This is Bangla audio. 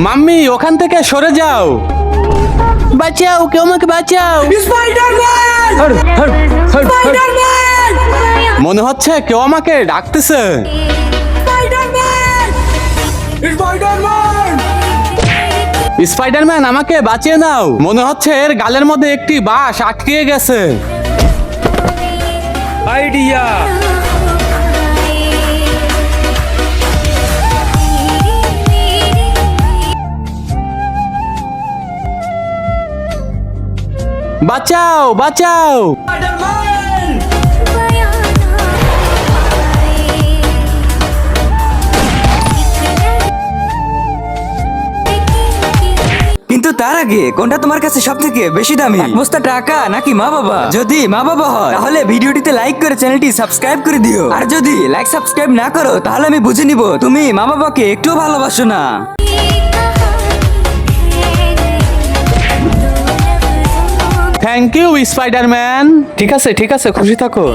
মাম্মি ওখান থেকে সরে যাও, বাঁচাও, কেউ আমাকে বাঁচাও। মনে হচ্ছে কেউ আমাকে ডাকতেছে। স্পাইডারম্যান আমাকে বাঁচিয়ে নাও, মনে হচ্ছে এর গালের মধ্যে একটি বাঁশ আটকে গেছে। আইডিয়া। বাঁচাও, বাঁচাও। কিন্তু তার আগে কোনটা তোমার কাছে সব থেকে বেশি দামি, এক বস্তা টাকা নাকি মা বাবা? যদি মা বাবা হয় তাহলে ভিডিওটিতে লাইক করে চ্যানেলটি সাবস্ক্রাইব করে দিও, আর যদি লাইক সাবস্ক্রাইব না করো তাহলে আমি বুঝে নিব তুমি মা বাবাকে একটু ভালোবাসো না। Thank you Spiderman. ঠিক আছে, ঠিক আছে, খুশি থাকো।